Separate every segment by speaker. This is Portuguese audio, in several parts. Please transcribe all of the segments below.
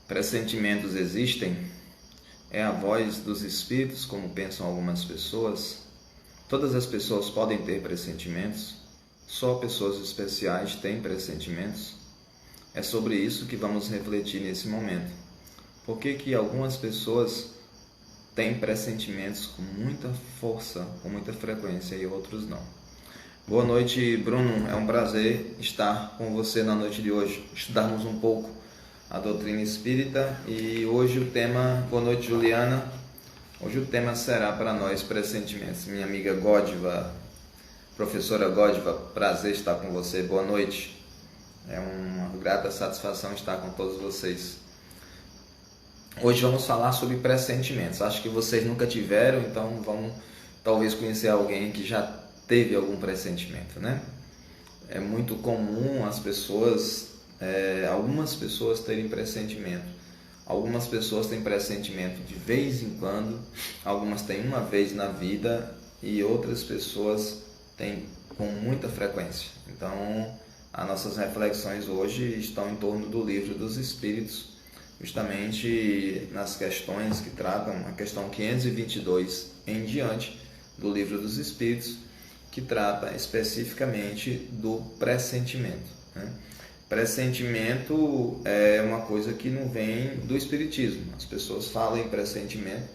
Speaker 1: Pressentimentos existem? É a voz dos espíritos, como pensam algumas pessoas? Todas as pessoas podem ter pressentimentos? Só pessoas especiais têm pressentimentos? É sobre isso que vamos refletir nesse momento. Por que algumas pessoas têm pressentimentos com muita força, com muita frequência e outros não? Boa noite, Bruno. É um prazer estar com você na noite de hoje. Estudarmos um pouco a doutrina espírita e hoje o tema... Boa noite, Juliana. Hoje o tema será para nós pressentimentos. Minha amiga Gódiva, professora Gódiva, prazer estar com você. Boa noite. É uma grata satisfação estar com todos vocês. Hoje vamos falar sobre pressentimentos. Acho que vocês nunca tiveram, então vamos talvez conhecer alguém que já teve algum pressentimento, né? É muito comum as pessoas, algumas pessoas terem pressentimento. Algumas pessoas têm pressentimento de vez em quando, algumas têm uma vez na vida e outras pessoas têm com muita frequência. Então, as nossas reflexões hoje estão em torno do Livro dos Espíritos, justamente nas questões que tratam, a questão 522 em diante do Livro dos Espíritos, que trata especificamente do pressentimento, né? Pressentimento é uma coisa que não vem do Espiritismo. As pessoas falam em pressentimento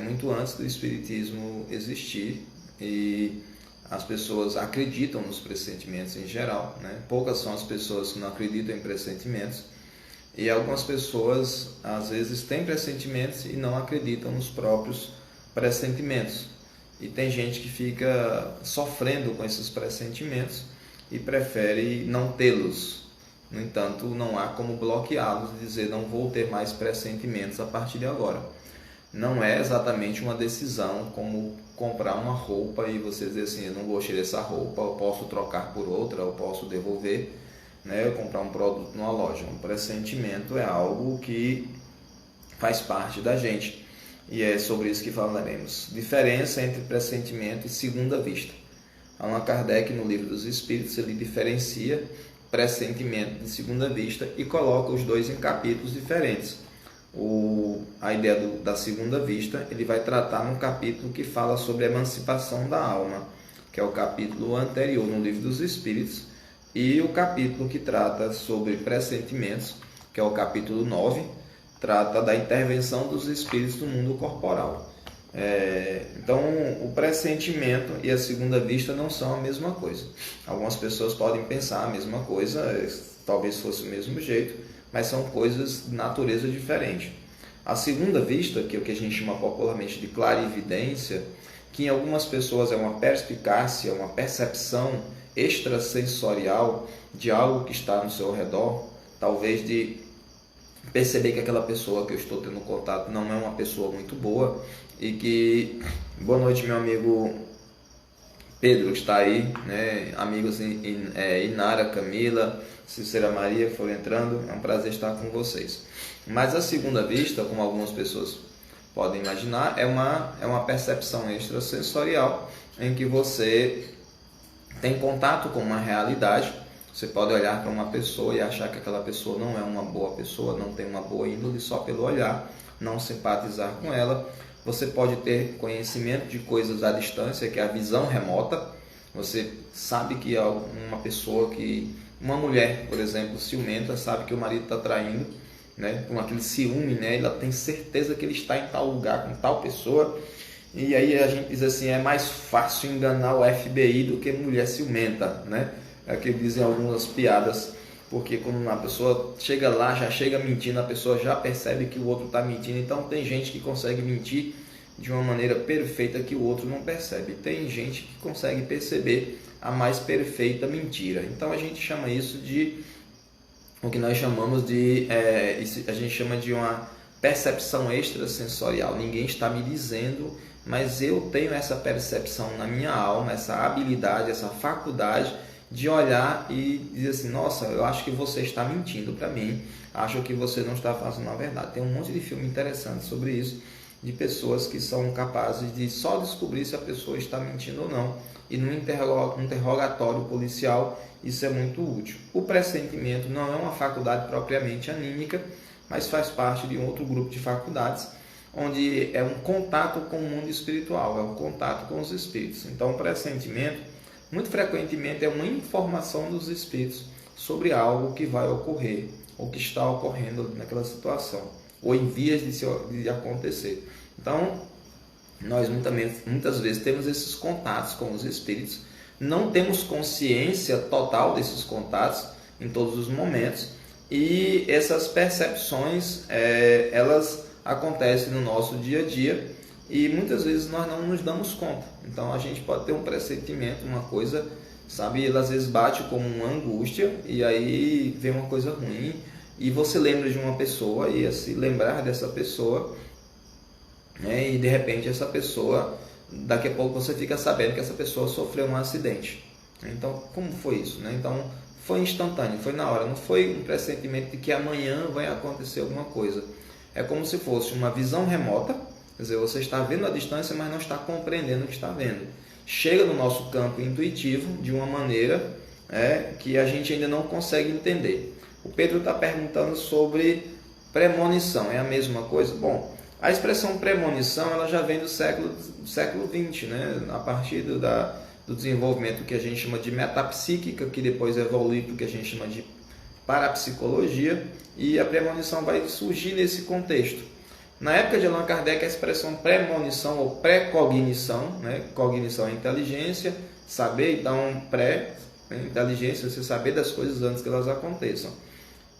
Speaker 1: muito antes do Espiritismo existir e as pessoas acreditam nos pressentimentos em geral, né? Poucas são as pessoas que não acreditam em pressentimentos e algumas pessoas às vezes têm pressentimentos e não acreditam nos próprios pressentimentos. E tem gente que fica sofrendo com esses pressentimentos e prefere não tê-los. No entanto, não há como bloqueá-los e dizer não vou ter mais pressentimentos a partir de agora. Não é exatamente uma decisão como comprar uma roupa e você dizer assim, eu não gostei dessa roupa, eu posso trocar por outra, eu posso devolver, né? Eu comprar um produto numa loja. Um pressentimento é algo que faz parte da gente. E é sobre isso que falaremos. Diferença entre pressentimento e segunda vista. Allan Kardec, no Livro dos Espíritos, ele diferencia pressentimento de segunda vista e coloca os dois em capítulos diferentes. A ideia da segunda vista, ele vai tratar num capítulo que fala sobre a emancipação da alma, que é o capítulo anterior no Livro dos Espíritos, e o capítulo que trata sobre pressentimentos, que é o capítulo 9, trata da intervenção dos espíritos no mundo corporal. Então, o pressentimento e a segunda vista não são a mesma coisa. Algumas pessoas podem pensar a mesma coisa, talvez fosse o mesmo jeito, mas são coisas de natureza diferente. A segunda vista, que é o que a gente chama popularmente de clarividência, que em algumas pessoas é uma perspicácia, uma percepção extrasensorial de algo que está no seu redor, talvez de perceber que aquela pessoa que eu estou tendo contato não é uma pessoa muito boa e que... Boa noite, meu amigo Pedro, que está aí, né? Amigos Inara, Camila, Cícera Maria, que foram entrando, é um prazer estar com vocês. Mas a segunda vista, como algumas pessoas podem imaginar, é uma percepção extrasensorial em que você tem contato com uma realidade. Você pode olhar para uma pessoa e achar que aquela pessoa não é uma boa pessoa, não tem uma boa índole só pelo olhar, não simpatizar com ela. Você pode ter conhecimento de coisas à distância, que é a visão remota. Você sabe que é uma pessoa uma mulher, por exemplo, ciumenta, sabe que o marido está traindo, né? Com aquele ciúme, né? Ela tem certeza que ele está em tal lugar com tal pessoa. E aí a gente diz assim, é mais fácil enganar o FBI do que mulher ciumenta, né? É que dizem algumas piadas, porque quando a pessoa chega lá, já chega mentindo, a pessoa já percebe que o outro está mentindo. Então tem gente que consegue mentir de uma maneira perfeita que o outro não percebe. Tem gente que consegue perceber a mais perfeita mentira. Então a gente chama isso de o que nós chamamos de a gente chama de uma percepção extrasensorial. Ninguém está me dizendo, mas eu tenho essa percepção na minha alma, essa habilidade, essa faculdade de olhar e dizer assim, nossa, eu acho que você está mentindo para mim, acho que você não está fazendo a verdade. Tem um monte de filme interessante sobre isso, de pessoas que são capazes de só descobrir se a pessoa está mentindo ou não. E no interrogatório policial isso é muito útil. O pressentimento não é uma faculdade propriamente anímica, mas faz parte de um outro grupo de faculdades, onde é um contato com o mundo espiritual, é um contato com os espíritos. Então o pressentimento, muito frequentemente, é uma informação dos espíritos sobre algo que vai ocorrer, ou que está ocorrendo naquela situação, ou em vias de acontecer. Então, nós muitas vezes temos esses contatos com os espíritos, não temos consciência total desses contatos em todos os momentos, e essas percepções, elas acontecem no nosso dia a dia, e muitas vezes nós não nos damos conta. Então a gente pode ter um pressentimento, uma coisa, sabe, ela às vezes bate como uma angústia, e aí vem uma coisa ruim, e você lembra de uma pessoa, e a se lembrar dessa pessoa, né, e de repente essa pessoa, daqui a pouco você fica sabendo que essa pessoa sofreu um acidente. Então, como foi isso, né? Então, foi instantâneo, foi na hora, não foi um pressentimento de que amanhã vai acontecer alguma coisa. É como se fosse uma visão remota, quer dizer, você está vendo a distância, mas não está compreendendo o que está vendo. Chega no nosso campo intuitivo de uma maneira que a gente ainda não consegue entender. O Pedro está perguntando sobre premonição, é a mesma coisa? Bom, a expressão premonição ela já vem do século XX, né? A partir do desenvolvimento que a gente chama de metapsíquica, que depois evolui para o que a gente chama de parapsicologia, e a premonição vai surgir nesse contexto. Na época de Allan Kardec, a expressão premonição ou pré-cognição, né? Cognição é inteligência, saber, então pré-inteligência, você saber das coisas antes que elas aconteçam.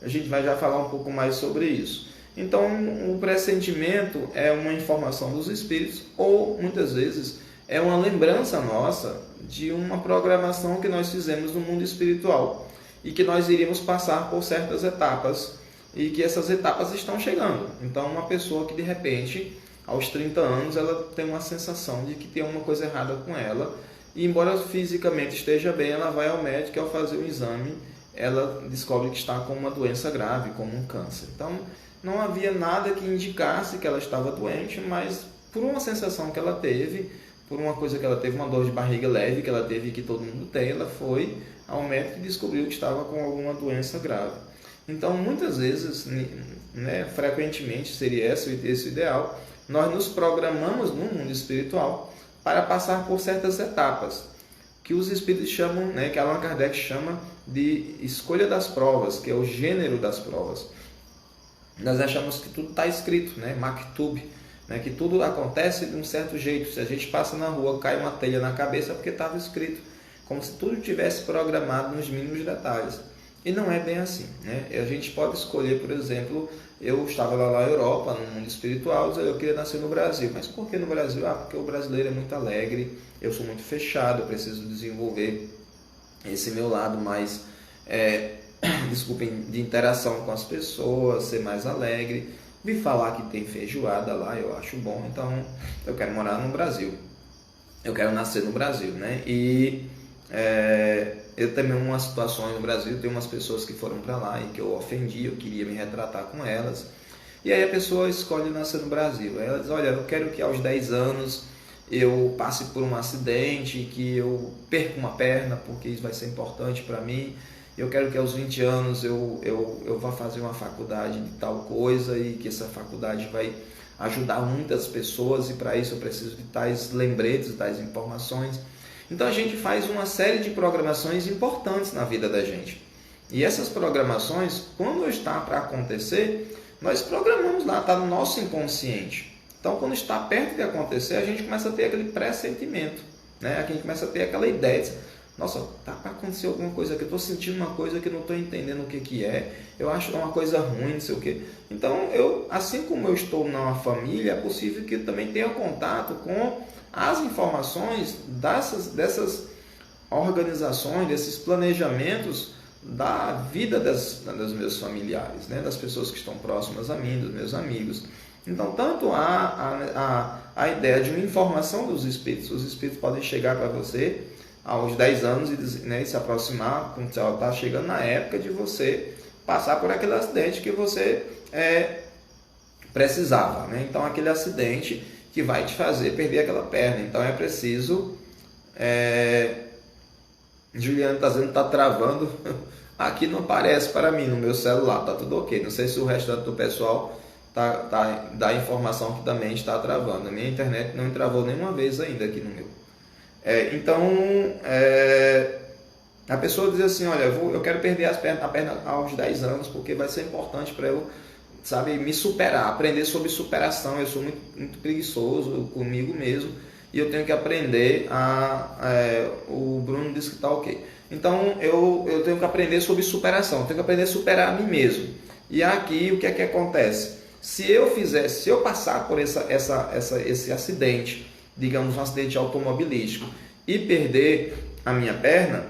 Speaker 1: A gente vai já falar um pouco mais sobre isso. Então, o pressentimento é uma informação dos espíritos, ou muitas vezes é uma lembrança nossa de uma programação que nós fizemos no mundo espiritual e que nós iríamos passar por certas etapas e que essas etapas estão chegando. Então, uma pessoa que de repente, aos 30 anos, ela tem uma sensação de que tem alguma coisa errada com ela, e embora fisicamente esteja bem, ela vai ao médico e ao fazer o exame, ela descobre que está com uma doença grave, como um câncer. Então, não havia nada que indicasse que ela estava doente, mas por uma sensação que ela teve, por uma coisa que ela teve, uma dor de barriga leve que ela teve e que todo mundo tem, ela foi ao médico e descobriu que estava com alguma doença grave. Então, muitas vezes, né, frequentemente seria esse o ideal, nós nos programamos no mundo espiritual para passar por certas etapas, que os espíritos chamam, né, que Allan Kardec chama de escolha das provas, que é o gênero das provas. Nós achamos que tudo está escrito, né? Maktub, né? Que tudo acontece de um certo jeito. Se a gente passa na rua, cai uma telha na cabeça, é porque estava escrito, como se tudo tivesse programado nos mínimos detalhes. E não é bem assim, né? A gente pode escolher, por exemplo, eu estava lá na Europa, no mundo espiritual, eu queria nascer no Brasil. Mas por que no Brasil? Porque o brasileiro é muito alegre, eu sou muito fechado, eu preciso desenvolver esse meu lado mais... de interação com as pessoas, ser mais alegre. Vi falar que tem feijoada lá, eu acho bom, então eu quero morar no Brasil, eu quero nascer no Brasil, né? E eu também, em umas situações no Brasil, tem umas pessoas que foram para lá e que eu ofendi, eu queria me retratar com elas, e aí a pessoa escolhe nascer no Brasil. Aí ela diz, olha, eu quero que aos 10 anos eu passe por um acidente, que eu perca uma perna, porque isso vai ser importante para mim. Eu quero que aos 20 anos eu vá fazer uma faculdade de tal coisa e que essa faculdade vai ajudar muitas pessoas, e para isso eu preciso de tais lembretes, tais informações. Então a gente faz uma série de programações importantes na vida da gente. E essas programações, quando está para acontecer, nós programamos lá, está no nosso inconsciente. Então quando está perto de acontecer, a gente começa a ter aquele pressentimento, né? A gente começa a ter aquela ideia de, nossa, tá para acontecer alguma coisa aqui, eu estou sentindo uma coisa que eu não estou entendendo o que é, eu acho que é uma coisa ruim, não sei o que. Então, assim como eu estou numa família, é possível que eu também tenha contato com as informações dessas organizações, desses planejamentos da vida dos meus familiares, né? Das pessoas que estão próximas a mim, dos meus amigos. Então, tanto a ideia de uma informação dos espíritos, os espíritos podem chegar para você aos 10 anos e se aproximar, quando você está chegando na época de você passar por aquele acidente que você precisava, né? Então aquele acidente que vai te fazer perder aquela perna. Então é preciso... Juliano está dizendo que está travando. Aqui não aparece para mim no meu celular, tá tudo ok. Não sei se o restante do pessoal dá a informação que também está travando. A minha internet não travou nenhuma vez ainda aqui no meu. A pessoa diz assim, olha, eu quero perder a perna aos 10 anos, porque vai ser importante para eu, sabe, me superar, aprender sobre superação. Eu sou muito preguiçoso comigo mesmo e eu tenho que aprender o Bruno disse que está ok. Então eu tenho que aprender sobre superação, eu tenho que aprender a superar a mim mesmo. E aqui o que é que acontece? Se eu passar por esse acidente, digamos um acidente automobilístico, e perder a minha perna,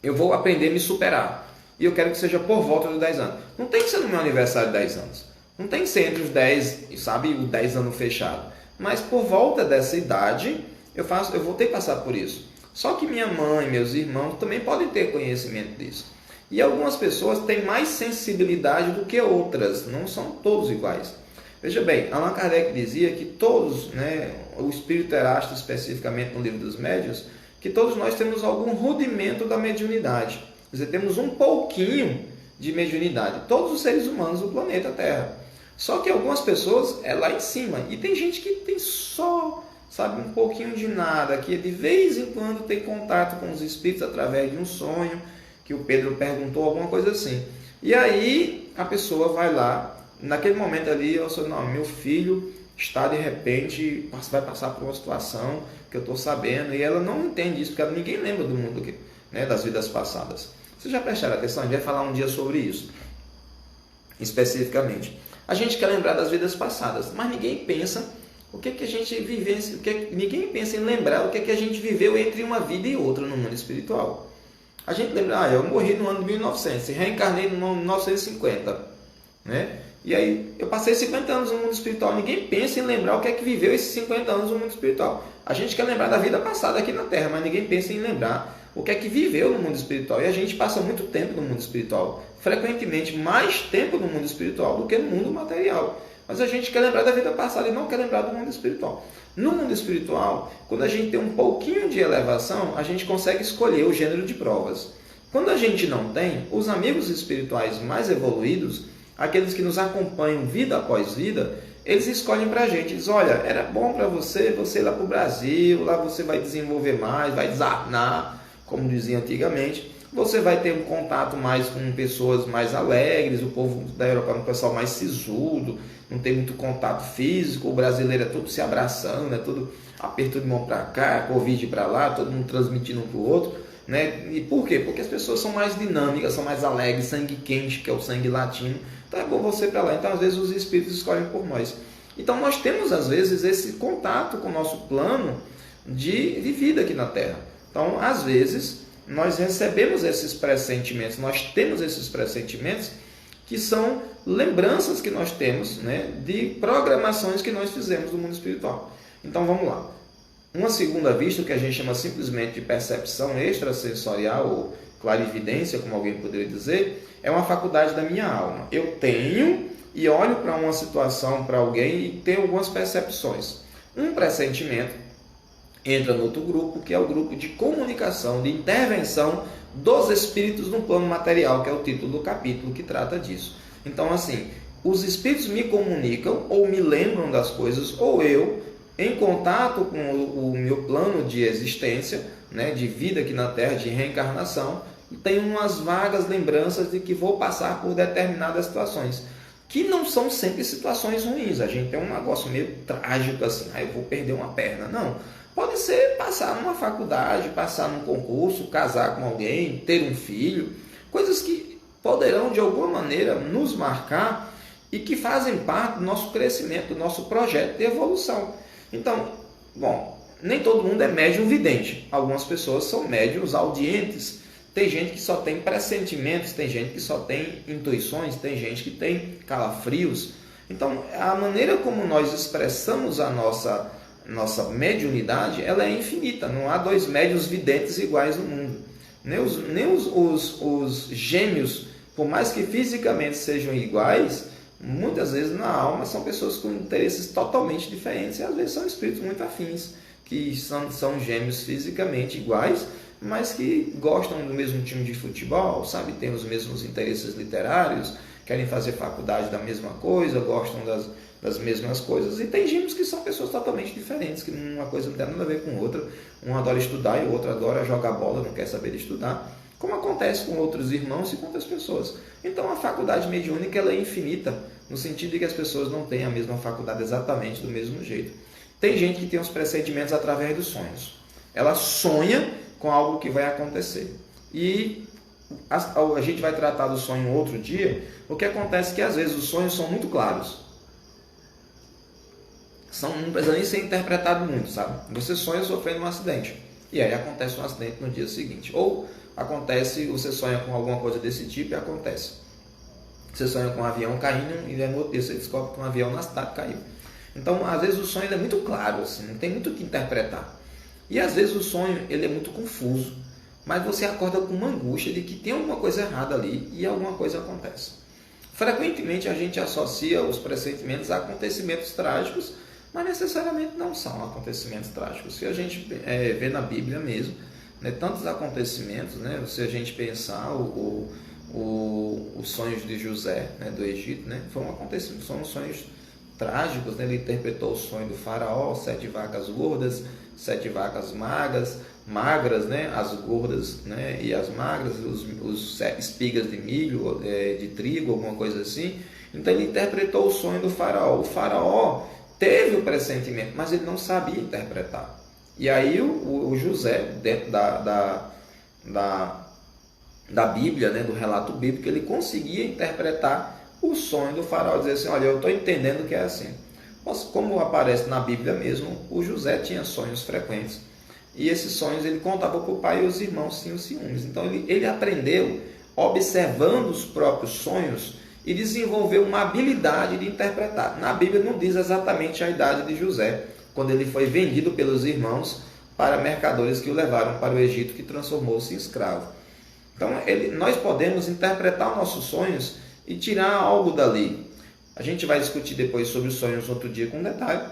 Speaker 1: eu vou aprender a me superar. E eu quero que seja por volta dos 10 anos. Não tem que ser no meu aniversário de 10 anos. Não tem que ser entre os 10, sabe, os 10 anos fechado. Mas por volta dessa idade, eu vou ter que passar por isso. Só que minha mãe, meus irmãos também podem ter conhecimento disso. E algumas pessoas têm mais sensibilidade do que outras. Não são todos iguais. Veja bem, Allan Kardec dizia que todos, né, o Espírito Erasto especificamente no Livro dos Médiuns, que todos nós temos algum rudimento da mediunidade. Quer dizer, temos um pouquinho de mediunidade. Todos os seres humanos do planeta Terra. Só que algumas pessoas é lá em cima. E tem gente que tem só, sabe, um pouquinho de nada, que de vez em quando tem contato com os espíritos através de um sonho, que o Pedro perguntou, alguma coisa assim. E aí a pessoa vai lá, naquele momento ali, eu sou, não, meu filho está de repente, vai passar por uma situação que eu estou sabendo, e ela não entende isso, porque ninguém lembra do mundo, né, das vidas passadas. Vocês já prestaram atenção? A gente vai falar um dia sobre isso, especificamente. A gente quer lembrar das vidas passadas, mas ninguém pensa o que a gente vivencia, ninguém pensa em lembrar o que a gente viveu entre uma vida e outra no mundo espiritual. A gente lembra, eu morri no ano de 1900, reencarnei no ano de 1950, né? E aí eu passei 50 anos no mundo espiritual. Ninguém pensa em lembrar o que é que viveu esses 50 anos no mundo espiritual. A gente quer lembrar da vida passada aqui na Terra, mas ninguém pensa em lembrar o que é que viveu no mundo espiritual. E a gente passa muito tempo no mundo espiritual, frequentemente mais tempo no mundo espiritual do que no mundo material. Mas a gente quer lembrar da vida passada e não quer lembrar do mundo espiritual. No mundo espiritual, quando a gente tem um pouquinho de elevação, a gente consegue escolher o gênero de provas. Quando a gente não tem, os amigos espirituais mais evoluídos, aqueles que nos acompanham vida após vida, eles escolhem para a gente, dizem, olha, era bom para você ir lá para o Brasil, lá você vai desenvolver mais, vai desarnar, como dizia antigamente, você vai ter um contato mais com pessoas mais alegres, o povo da Europa é um pessoal mais sisudo, não tem muito contato físico, o brasileiro é todo se abraçando, é todo aperto de mão para cá, Covid para lá, todo mundo transmitindo um para o outro, né? E por quê? Porque as pessoas são mais dinâmicas, são mais alegres, sangue quente, que é o sangue latino. Então é bom você ir para lá. Então às vezes os espíritos escolhem por nós. Então nós temos às vezes esse contato com o nosso plano de vida aqui na Terra. Então às vezes nós recebemos esses pressentimentos, nós temos esses pressentimentos que são lembranças que nós temos, né, de programações que nós fizemos no mundo espiritual. Então vamos lá. Uma segunda vista, que a gente chama simplesmente de percepção extrasensorial ou clarividência, como alguém poderia dizer, é uma faculdade da minha alma. Eu tenho e olho para uma situação, para alguém e tenho algumas percepções. Um pressentimento entra no outro grupo, que é o grupo de comunicação, de intervenção dos espíritos no plano material, que é o título do capítulo que trata disso. Então, assim, os espíritos me comunicam ou me lembram das coisas, ou eu, em contato com o meu plano de existência, né, de vida aqui na Terra, de reencarnação, tenho umas vagas lembranças de que vou passar por determinadas situações, que não são sempre situações ruins. A gente tem um negócio meio trágico assim, eu vou perder uma perna. Não. Pode ser passar numa faculdade, passar num concurso, casar com alguém, ter um filho, coisas que poderão de alguma maneira nos marcar e que fazem parte do nosso crescimento, do nosso projeto de evolução. Então, bom, nem todo mundo é médium vidente. Algumas pessoas são médiums audientes. Tem gente que só tem pressentimentos, tem gente que só tem intuições, tem gente que tem calafrios. Então, a maneira como nós expressamos a nossa mediunidade, ela é infinita. Não há dois médiuns videntes iguais no mundo. Nem os gêmeos, por mais que fisicamente sejam iguais, Muitas vezes na alma são pessoas com interesses totalmente diferentes e às vezes são espíritos muito afins, que são gêmeos fisicamente iguais, mas que gostam do mesmo time de futebol, sabe? Têm os mesmos interesses literários, querem fazer faculdade da mesma coisa, gostam das mesmas coisas. E tem gêmeos que são pessoas totalmente diferentes, que uma coisa não tem nada a ver com outra. Um adora estudar e o outro adora jogar bola, não quer saber de estudar. Como acontece com outros irmãos e com outras pessoas. Então a faculdade mediúnica ela é infinita, no sentido de que as pessoas não têm a mesma faculdade exatamente do mesmo jeito. Tem gente que tem os pressentimentos através dos sonhos. Ela sonha com algo que vai acontecer. E a gente vai tratar do sonho outro dia. O que acontece é que às vezes os sonhos são muito claros. Não precisa nem ser interpretado muito, sabe? Você sonha sofrendo um acidente. E aí acontece um acidente no dia seguinte. Ou acontece, você sonha com alguma coisa desse tipo e acontece. Você sonha com um avião caindo e no outro dia você descobre que um avião na cidade caiu. Então, às vezes o sonho é muito claro, assim, não tem muito o que interpretar. E às vezes o sonho ele é muito confuso, mas você acorda com uma angústia de que tem alguma coisa errada ali e alguma coisa acontece. Frequentemente a gente associa os pressentimentos a acontecimentos trágicos, mas necessariamente não são acontecimentos trágicos. Se a gente vê na Bíblia mesmo, né, tantos acontecimentos, né, se a gente pensar os sonhos de José, né, do Egito, né, são sonhos trágicos, né? Ele interpretou o sonho do faraó, 7 vacas gordas, 7 vacas magras, né? As gordas, né? E as magras, os 7 espigas de milho, de trigo, alguma coisa assim. Então ele interpretou o sonho do faraó. O faraó teve o pressentimento, mas ele não sabia interpretar. E aí o José, dentro da Bíblia, né? Do relato bíblico, ele conseguia interpretar o sonho do faraó, dizer assim, olha, eu estou entendendo que é assim. Mas como aparece na Bíblia mesmo, o José tinha sonhos frequentes. E esses sonhos ele contava para o pai e os irmãos tinham ciúmes. Então ele aprendeu observando os próprios sonhos e desenvolveu uma habilidade de interpretar. Na Bíblia não diz exatamente a idade de José, quando ele foi vendido pelos irmãos para mercadores que o levaram para o Egito, que transformou-se em escravo. Então nós podemos interpretar os nossos sonhos e tirar algo dali. A gente vai discutir depois sobre os sonhos outro dia com detalhe,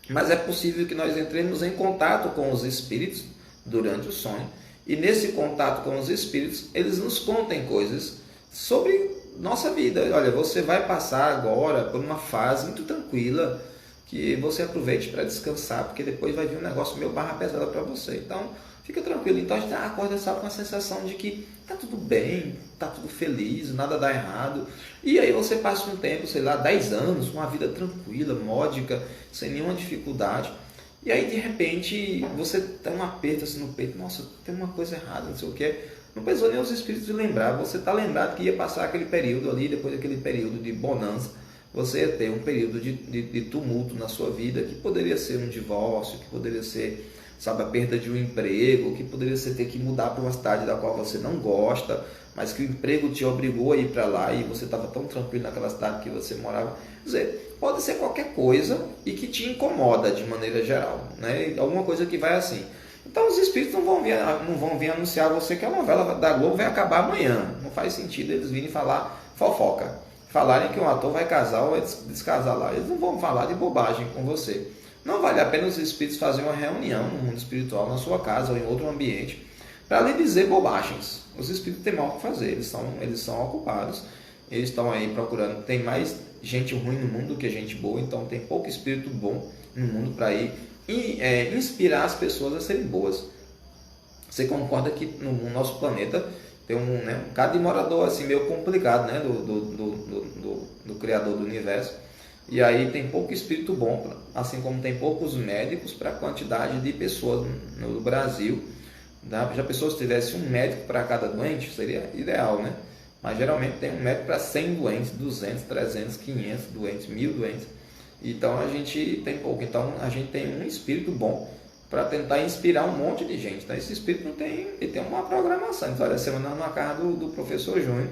Speaker 1: mas é possível que nós entremos em contato com os espíritos durante o sonho, e nesse contato com os espíritos, eles nos contem coisas sobre nossa vida. Olha, você vai passar agora por uma fase muito tranquila, que você aproveite para descansar, porque depois vai vir um negócio meio barra pesada para você. Então, fica tranquilo. Então a gente acorda com a sensação de que está tudo bem, está tudo feliz, nada dá errado. E aí você passa um tempo, sei lá, 10 anos, com uma vida tranquila, módica, sem nenhuma dificuldade. E aí de repente você tem um aperto assim no peito, nossa, tem uma coisa errada, não sei o que. Não precisou nem os espíritos de lembrar, você está lembrado que ia passar aquele período ali, depois daquele período de bonança, você ia ter um período de tumulto na sua vida, que poderia ser um divórcio, que poderia ser, sabe, a perda de um emprego, que poderia ser ter que mudar para uma cidade da qual você não gosta, mas que o emprego te obrigou a ir para lá e você estava tão tranquilo naquela cidade que você morava. Quer dizer, pode ser qualquer coisa e que te incomoda de maneira geral, né? Alguma coisa que vai assim. Então os espíritos não vão vir anunciar a você que a novela da Globo vai acabar amanhã. Não faz sentido eles virem falar fofoca. Falarem que um ator vai casar ou vai descasar lá. Eles não vão falar de bobagem com você. Não vale a pena os espíritos fazerem uma reunião no mundo espiritual, na sua casa ou em outro ambiente, para lhe dizer bobagens. Os espíritos têm mal o que fazer, eles são ocupados, eles estão aí procurando. Tem mais gente ruim no mundo do que gente boa, então tem pouco espírito bom no mundo para ir inspirar as pessoas a serem boas. Você concorda que no nosso planeta tem um bocado de morador assim, meio complicado, né, do Criador do Universo. E aí tem pouco espírito bom, assim como tem poucos médicos para a quantidade de pessoas no Brasil. Já pensou se tivesse um médico para cada doente? Seria ideal, né? Mas geralmente tem um médico para 100 doentes, 200, 300, 500 doentes, 1000 doentes. Então a gente tem pouco. Então a gente tem um espírito bom para tentar inspirar um monte de gente. Então esse espírito ele tem uma programação. Então, olha, semana na casa do professor Júnior,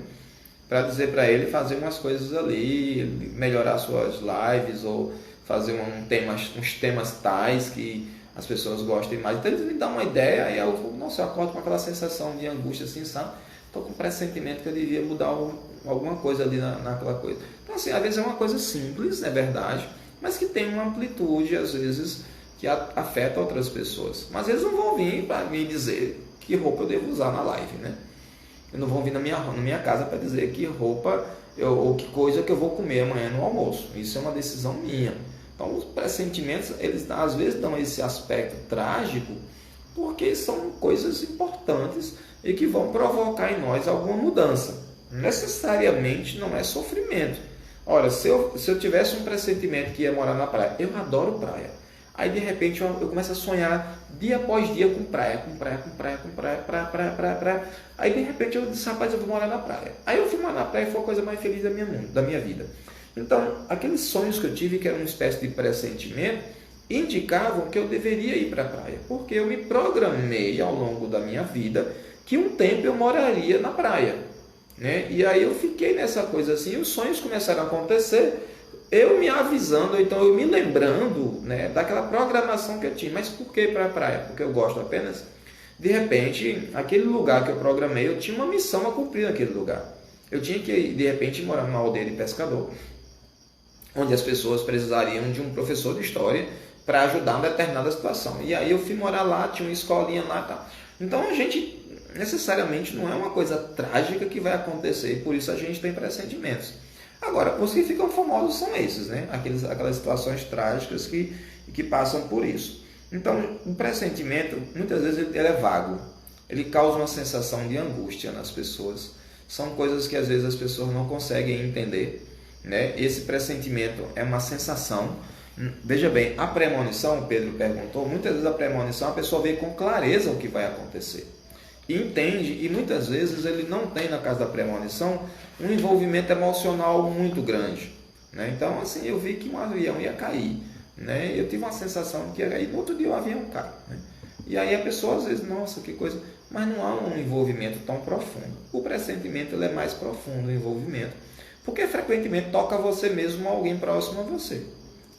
Speaker 1: para dizer para ele fazer umas coisas ali, melhorar suas lives ou fazer uns temas tais que as pessoas gostem mais. Então eles me dão uma ideia e eu acordo com aquela sensação de angústia assim, sabe? Estou com um pressentimento que eu devia mudar alguma coisa ali naquela coisa. Então assim, às vezes é uma coisa simples, é verdade, mas que tem uma amplitude, às vezes, que afeta outras pessoas. Mas eles não vão vir para me dizer que roupa eu devo usar na live, né? Eu não vou vir na minha casa para dizer que roupa ou que coisa que eu vou comer amanhã no almoço. Isso é uma decisão minha. Então, os pressentimentos, eles às vezes dão esse aspecto trágico, porque são coisas importantes e que vão provocar em nós alguma mudança. Necessariamente não é sofrimento. Olha, se eu tivesse um pressentimento que ia morar na praia, eu adoro praia. Aí de repente eu começo a sonhar dia após dia com praia. Aí de repente eu disse, rapaz, eu vou morar na praia. Aí eu fui morar na praia e foi a coisa mais feliz da minha vida. Então, aqueles sonhos que eu tive, que eram uma espécie de pressentimento, indicavam que eu deveria ir para a praia. Porque eu me programei ao longo da minha vida que um tempo eu moraria na praia. Né? E aí eu fiquei nessa coisa assim, os sonhos começaram a acontecer, eu me avisando, então eu me lembrando, né, daquela programação que eu tinha. Mas por que para a praia? Porque eu gosto apenas. De repente, aquele lugar que eu programei, eu tinha uma missão a cumprir naquele lugar. Eu tinha que, de repente, morar numa aldeia de pescador, onde as pessoas precisariam de um professor de história para ajudar em determinada situação. E aí eu fui morar lá, tinha uma escolinha lá e tal. Então a gente necessariamente não é uma coisa trágica que vai acontecer, por isso a gente tem pressentimentos. Agora, os que ficam famosos são esses, né? Aquelas situações trágicas que passam por isso. Então, o pressentimento, muitas vezes, ele é vago. Ele causa uma sensação de angústia nas pessoas. São coisas que, às vezes, as pessoas não conseguem entender, né? Esse pressentimento é uma sensação. Veja bem, a premonição, Pedro perguntou, muitas vezes a premonição, a pessoa vê com clareza o que vai acontecer. E entende, e muitas vezes ele não tem, na casa da premonição, um envolvimento emocional muito grande. Né? Então, assim, eu vi que um avião ia cair. Né? Eu tive uma sensação de que ia cair, no outro dia o avião cai. Né? E aí a pessoa, às vezes, nossa, que coisa... Mas não há um envolvimento tão profundo. O pressentimento ele é mais profundo, o envolvimento, porque frequentemente toca você mesmo, alguém próximo a você.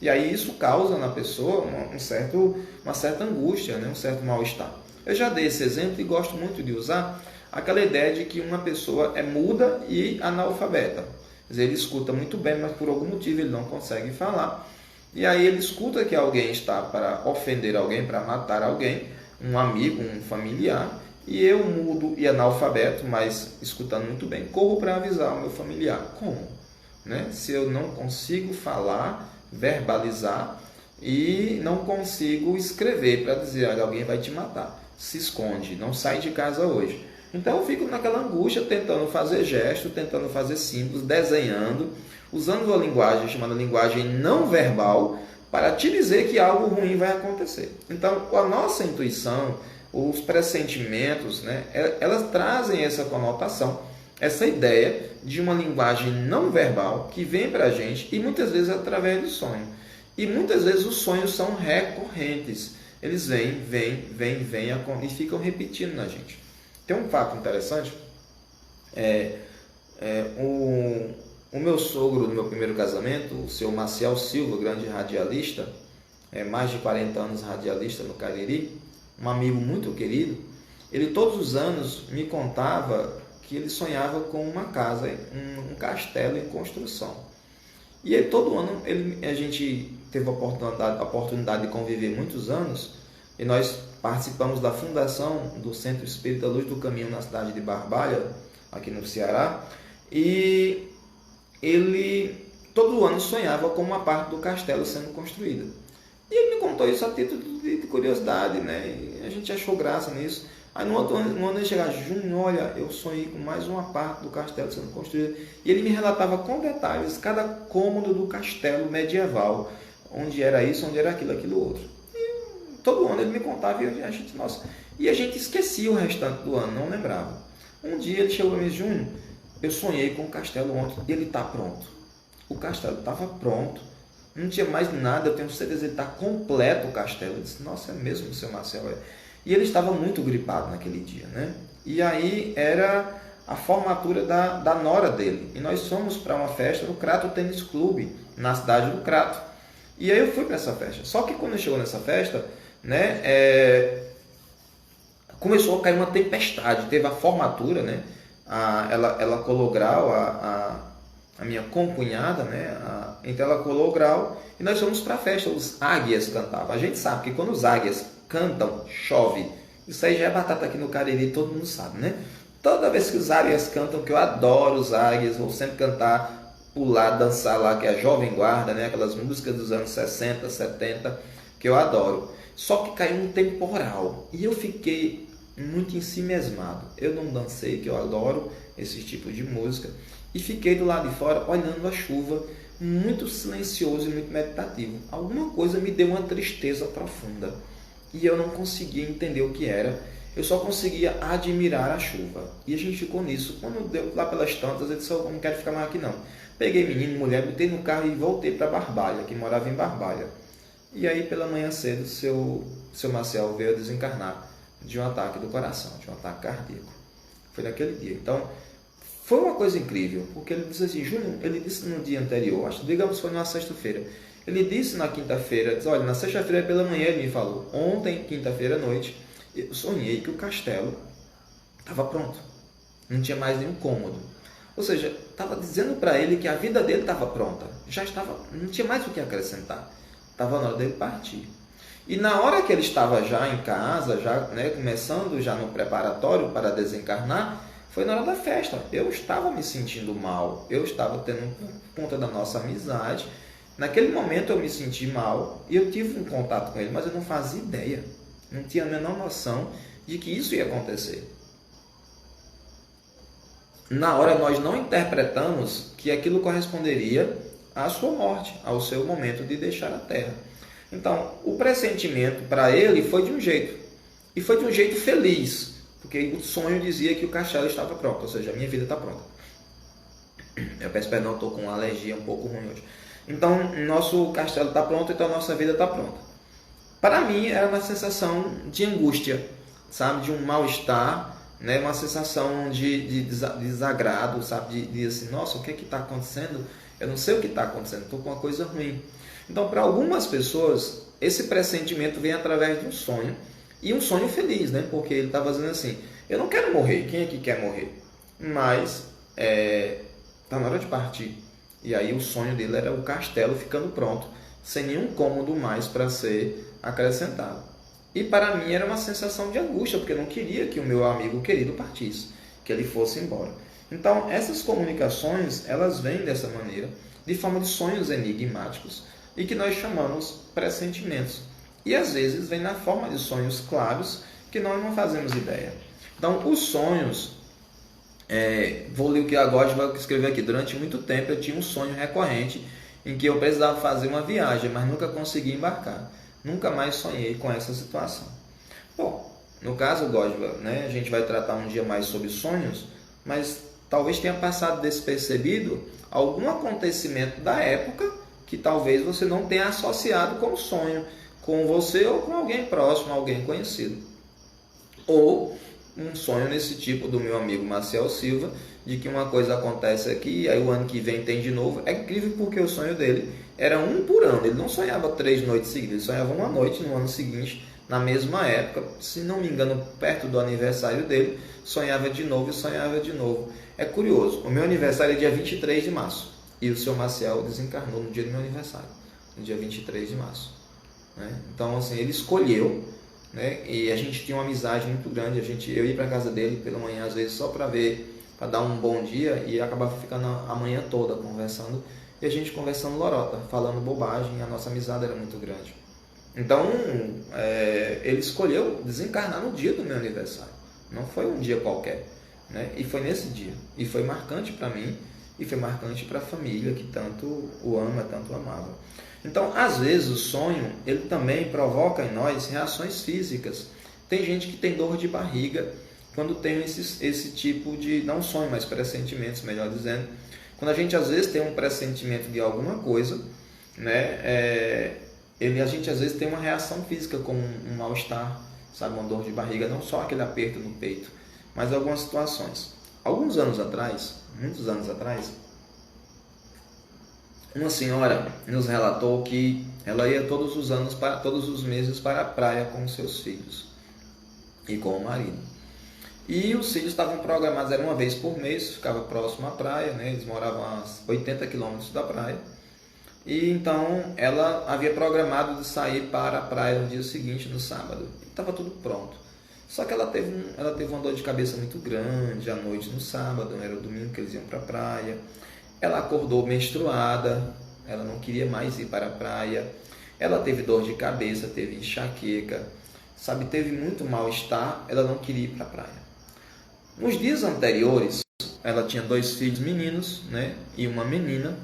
Speaker 1: E aí isso causa na pessoa uma certa angústia, né? Um certo mal-estar. Eu já dei esse exemplo e gosto muito de usar aquela ideia de que uma pessoa é muda e analfabeta. Quer dizer, ele escuta muito bem, mas por algum motivo ele não consegue falar. E aí ele escuta que alguém está para ofender alguém, para matar alguém, um amigo, um familiar, e eu mudo e analfabeto, mas escutando muito bem, corro para avisar o meu familiar. Como? Né? Se eu não consigo falar, verbalizar e não consigo escrever para dizer, olha, alguém vai te matar. Se esconde, não sai de casa hoje. Então eu fico naquela angústia, tentando fazer gesto, tentando fazer símbolos, desenhando, usando uma linguagem chamada linguagem não verbal, para te dizer que algo ruim vai acontecer. Então a nossa intuição, os pressentimentos, né, elas trazem essa conotação, essa ideia de uma linguagem não verbal que vem para a gente, e muitas vezes através do sonho. E muitas vezes os sonhos são recorrentes. Eles vêm e ficam repetindo na gente. Tem um fato interessante. O meu sogro do meu primeiro casamento, o seu Maciel Silva, grande radialista, mais de 40 anos radialista no Cariri, um amigo muito querido, ele todos os anos me contava que ele sonhava com uma casa, um castelo em construção. E aí, todo ano a gente teve a oportunidade de conviver muitos anos, e nós participamos da fundação do Centro Espírita Luz do Caminho na cidade de Barbalha, aqui no Ceará, e ele todo ano sonhava com uma parte do castelo sendo construída. E ele me contou isso a título de curiosidade, né? E a gente achou graça nisso. Aí no ano ele chegava, junho, olha, eu sonhei com mais uma parte do castelo sendo construída. E ele me relatava com detalhes cada cômodo do castelo medieval, onde era isso, onde era aquilo, aquilo outro. E todo ano ele me contava e a gente esquecia o restante do ano, não lembrava. Um dia ele chegou e me disse, Júnior, eu sonhei com o castelo ontem e ele está pronto. O castelo estava pronto, não tinha mais nada, eu tenho certeza que ele está completo o castelo. Eu disse, nossa, é mesmo, seu Marcelo? E ele estava muito gripado naquele dia, né? E aí era a formatura da nora dele. E nós fomos para uma festa no Crato Tênis Clube, na cidade do Crato. E aí eu fui para essa festa. Só que quando chegou nessa festa, né, começou a cair uma tempestade. Teve a formatura, né? Ela colou grau, a minha concunhada, né? Então ela colou o grau e nós fomos para a festa. Os águias cantavam. A gente sabe que quando os águias cantam, chove. Isso aí já é batata aqui no Cariri, todo mundo sabe, né? Toda vez que os águias cantam, que eu adoro os águias, vou sempre cantar, pular, dançar lá, que é a Jovem Guarda, né? Aquelas músicas dos anos 60, 70, que eu adoro. Só que caiu um temporal e eu fiquei muito ensimesmado. Eu não dancei, que eu adoro esse tipo de música, e fiquei do lado de fora olhando a chuva, muito silencioso e muito meditativo. Alguma coisa me deu uma tristeza profunda e eu não conseguia entender o que era. Eu só conseguia admirar a chuva. E a gente ficou nisso. Quando deu lá pelas tantas, eu disse: eu não quero ficar mais aqui não. Peguei menino, mulher, botei no carro e voltei para Barbalha, que morava em Barbalha. E aí pela manhã cedo, seu Marcel veio a desencarnar de um ataque do coração, de um ataque cardíaco. Foi naquele dia. Então, foi uma coisa incrível, porque ele disse assim, Júnior, ele disse no dia anterior, acho que digamos foi na sexta-feira, ele disse na quinta-feira, disse, olha, na sexta-feira pela manhã ele me falou, ontem, quinta-feira à noite, eu sonhei que o castelo estava pronto, não tinha mais nenhum cômodo. Ou seja, estava dizendo para ele que a vida dele estava pronta, já estava, não tinha mais o que acrescentar, estava na hora dele partir. E na hora que ele estava já em casa, já, né, começando já no preparatório para desencarnar, foi na hora da festa. Eu estava me sentindo mal, eu estava tendo conta da nossa amizade. Naquele momento eu me senti mal e eu tive um contato com ele, mas eu não fazia ideia, não tinha a menor noção de que isso ia acontecer. Na hora nós não interpretamos que aquilo corresponderia à sua morte, ao seu momento de deixar a Terra. Então, o pressentimento para ele foi de um jeito, e foi de um jeito feliz, porque o sonho dizia que o castelo estava pronto, ou seja, a minha vida está pronta. Eu peço perdão, estou com uma alergia um pouco ruim hoje. Então, nosso castelo está pronto, então a nossa vida está pronta. Para mim, era uma sensação de angústia, sabe, de um mal-estar, né? Uma sensação de desagrado, sabe, de assim, nossa, o que está acontecendo? Eu não sei o que está acontecendo, estou com uma coisa ruim. Então, para algumas pessoas, esse pressentimento vem através de um sonho, e um sonho feliz, né? Porque ele estava dizendo assim, eu não quero morrer, quem aqui quer morrer? Mas está na hora de partir. E aí o sonho dele era o castelo ficando pronto, sem nenhum cômodo mais para ser acrescentado. E para mim era uma sensação de angústia, porque eu não queria que o meu amigo querido partisse, que ele fosse embora. Então, essas comunicações, elas vêm dessa maneira, de forma de sonhos enigmáticos, e que nós chamamos pressentimentos. E às vezes vem na forma de sonhos claros que nós não fazemos ideia. Então, os sonhos, vou ler o que agora vai escrever aqui. Durante muito tempo eu tinha um sonho recorrente em que eu precisava fazer uma viagem, mas nunca consegui embarcar. Nunca mais sonhei com essa situação. Bom, no caso, Gosva, né, a gente vai tratar um dia mais sobre sonhos, mas talvez tenha passado despercebido algum acontecimento da época que talvez você não tenha associado com o sonho, com você ou com alguém próximo, alguém conhecido. Ou um sonho nesse tipo do meu amigo Marcel Silva, de que uma coisa acontece aqui, aí o ano que vem tem de novo. É incrível porque o sonho dele era um por ano, ele não sonhava 3 noites seguidas, ele sonhava uma noite no ano seguinte, na mesma época, se não me engano, perto do aniversário dele, sonhava de novo e sonhava de novo. É curioso, o meu aniversário é dia 23 de março, e o seu Marcel desencarnou no dia do meu aniversário, no dia 23 de março. Né? Então, assim, ele escolheu, né? E a gente tinha uma amizade muito grande. Eu ia para casa dele pela manhã, às vezes, só para ver, para dar um bom dia, e acabava ficando a manhã toda conversando, e a gente conversando lorota, falando bobagem, e a nossa amizade era muito grande. Então, ele escolheu desencarnar no dia do meu aniversário, não foi um dia qualquer, né? E foi nesse dia, e foi marcante para mim, e foi marcante para a família que tanto o ama, tanto o amava. Então, às vezes, o sonho, ele também provoca em nós reações físicas. Tem gente que tem dor de barriga quando tem esse tipo de, não sonho, mas pressentimentos, melhor dizendo. Quando a gente, às vezes, tem um pressentimento de alguma coisa, né, a gente, às vezes, tem uma reação física, como um mal-estar, sabe, uma dor de barriga, não só aquele aperto no peito, mas algumas situações. Alguns anos atrás, muitos anos atrás, uma senhora nos relatou que ela ia todos os meses para a praia com seus filhos e com o marido. E os filhos estavam programados, era uma vez por mês, ficava próximo à praia, né? Eles moravam a 80 quilômetros da praia. E então ela havia programado de sair para a praia no dia seguinte, no sábado. Estava tudo pronto. Só que ela teve uma dor de cabeça muito grande à noite no sábado, era o domingo que eles iam para a praia. Ela acordou menstruada, ela não queria mais ir para a praia. Ela teve dor de cabeça, teve enxaqueca, sabe, teve muito mal-estar, ela não queria ir para a praia. Nos dias anteriores, ela tinha 2 filhos meninos, né, e uma menina,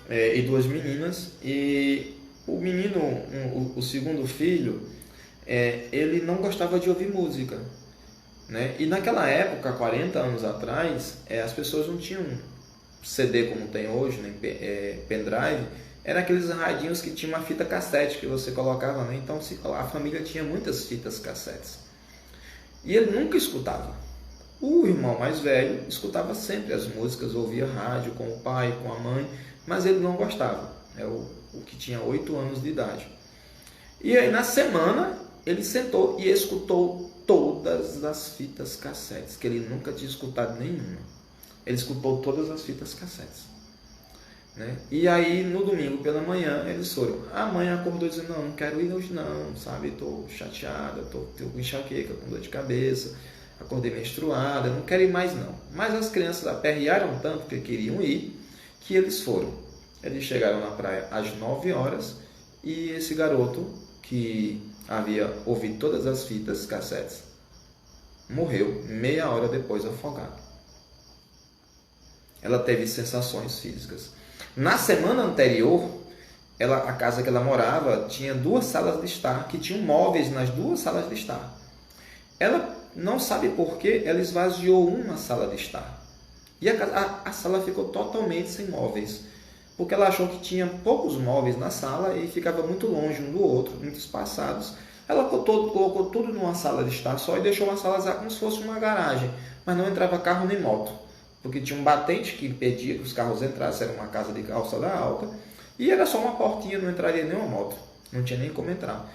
Speaker 1: e 2 meninas, e o menino, o segundo filho, ele não gostava de ouvir música, né? E naquela época, 40 anos atrás, as pessoas não tinham CD como tem hoje, né? Pendrive, eram aqueles radinhos que tinha uma fita cassete que você colocava, né? Então a família tinha muitas fitas cassetes. E ele nunca escutava. O irmão mais velho escutava sempre as músicas, ouvia rádio com o pai, com a mãe, mas ele não gostava, o que tinha 8 anos de idade. E aí na semana ele sentou e escutou todas as fitas cassetes, que ele nunca tinha escutado nenhuma. Ele escutou todas as fitas cassetes, né? E aí no domingo pela manhã eles foram. A mãe acordou dizendo, não quero ir hoje não, sabe, estou chateada, estou com enxaqueca, com dor de cabeça, acordei menstruada, não quero ir mais não. Mas as crianças aperrearam tanto que queriam ir, que eles foram. Eles chegaram na praia às 9 horas e esse garoto, que havia ouvido todas as fitas cassetes, morreu meia hora depois afogado. Ela teve sensações físicas. Na semana anterior, a casa que ela morava tinha 2 salas de estar, que tinham móveis nas 2 salas de estar. Ela não sabe por que ela esvaziou uma sala de estar. E a sala ficou totalmente sem móveis, porque ela achou que tinha poucos móveis na sala e ficava muito longe um do outro, muito espaçados. Ela colocou tudo numa sala de estar só e deixou uma sala como se fosse uma garagem, mas não entrava carro nem moto, porque tinha um batente que impedia que os carros entrassem, era uma casa de calçada alta, e era só uma portinha, não entraria nenhuma moto, não tinha nem como entrar.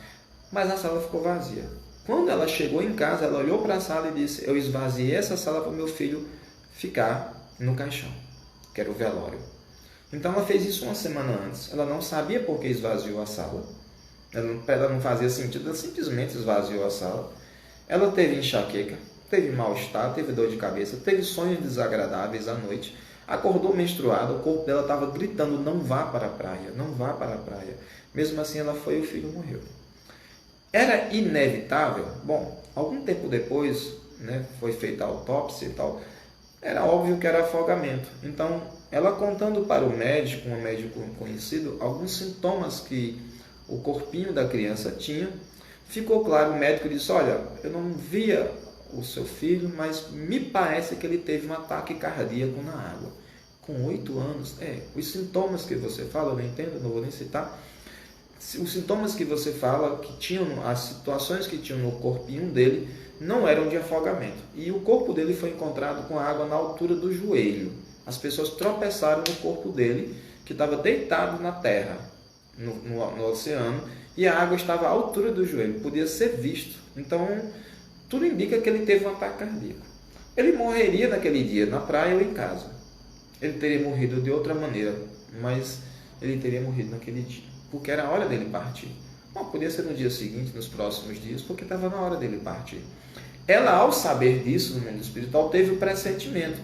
Speaker 1: Mas a sala ficou vazia. Quando ela chegou em casa, ela olhou para a sala e disse, eu esvaziei essa sala para o meu filho ficar no caixão, que era o velório. Então ela fez isso uma semana antes, ela não sabia por que esvaziou a sala, ela não fazia sentido, ela simplesmente esvaziou a sala. Ela teve enxaqueca, teve mal-estar, teve dor de cabeça, teve sonhos desagradáveis à noite, acordou menstruada, o corpo dela estava gritando, não vá para a praia, não vá para a praia. Mesmo assim ela foi e o filho morreu. Era inevitável? Bom, algum tempo depois, né, foi feita a autópsia e tal, era óbvio que era afogamento. Então, ela contando para o médico, um médico conhecido, alguns sintomas que o corpinho da criança tinha, ficou claro, o médico disse, olha, eu não via o seu filho, mas me parece que ele teve um ataque cardíaco na água. Com 8 anos, os sintomas que você fala, eu não entendo, não vou nem citar, os sintomas que você fala, que tinham, as situações que tinham no corpinho dele, não eram de afogamento. E o corpo dele foi encontrado com a água na altura do joelho. As pessoas tropeçaram no corpo dele, que estava deitado na terra, no oceano, e a água estava à altura do joelho, podia ser visto. Então, tudo indica que ele teve um ataque cardíaco. Ele morreria naquele dia, na praia ou em casa. Ele teria morrido de outra maneira, mas ele teria morrido naquele dia, porque era a hora dele partir. Bom, podia ser no dia seguinte, nos próximos dias, porque estava na hora dele partir. Ela, ao saber disso no mundo espiritual, teve o pressentimento.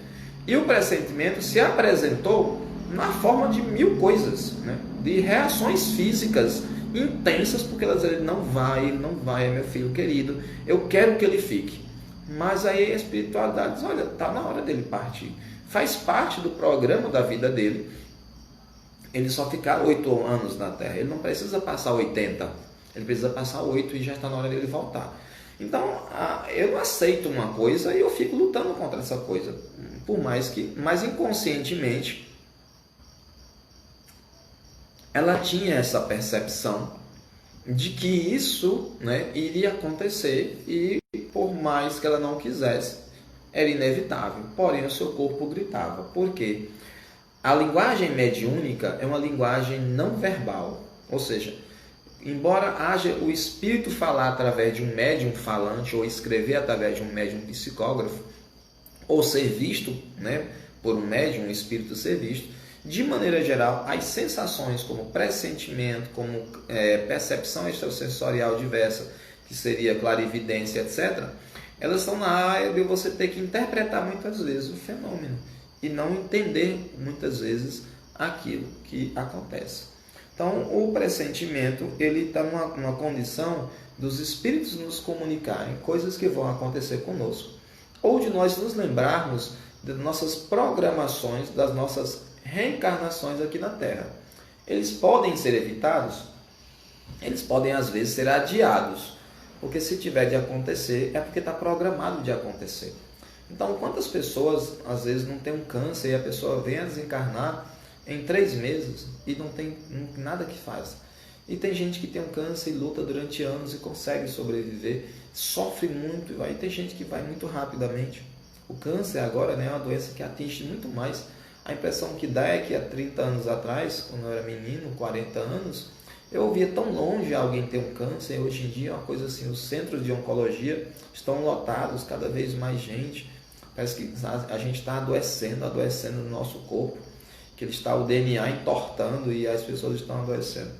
Speaker 1: E o pressentimento se apresentou na forma de 1000 coisas, né? De reações físicas intensas, porque ela dizia, ele não vai, é meu filho querido, eu quero que ele fique. Mas aí a espiritualidade diz, olha, está na hora dele partir. Faz parte do programa da vida dele. Ele só ficar 8 anos na Terra, ele não precisa passar 80, ele precisa passar 8 e já está na hora dele voltar. Então, eu aceito uma coisa e eu fico lutando contra essa coisa, por mais que, mas inconscientemente, ela tinha essa percepção de que isso, né, iria acontecer e, por mais que ela não quisesse, era inevitável. Porém, o seu corpo gritava. Por quê? A linguagem mediúnica é uma linguagem não verbal, ou seja, embora haja o espírito falar através de um médium falante ou escrever através de um médium psicógrafo, ou ser visto, né, por um médium, um espírito ser visto, de maneira geral, as sensações como pressentimento, como percepção extrasensorial diversa, que seria clarividência, etc., elas estão na área de você ter que interpretar muitas vezes o fenômeno e não entender muitas vezes aquilo que acontece. Então, o pressentimento, ele está numa condição dos espíritos nos comunicarem coisas que vão acontecer conosco, ou de nós nos lembrarmos das nossas programações, das nossas reencarnações aqui na Terra. Eles podem ser evitados? Eles podem, às vezes, ser adiados, porque se tiver de acontecer, é porque está programado de acontecer. Então, quantas pessoas, às vezes, não tem um câncer e a pessoa vem a desencarnar em 3 meses e não tem nada que faz? E tem gente que tem um câncer e luta durante anos e consegue sobreviver, sofre muito, e aí tem gente que vai muito rapidamente. O câncer agora, né, é uma doença que atinge muito mais. A impressão que dá é que há 30 anos atrás, quando eu era menino, 40 anos, eu ouvia tão longe alguém ter um câncer. Hoje em dia é uma coisa assim, os centros de oncologia estão lotados, cada vez mais gente. Parece que a gente está adoecendo no nosso corpo, que ele está o DNA entortando e as pessoas estão adoecendo.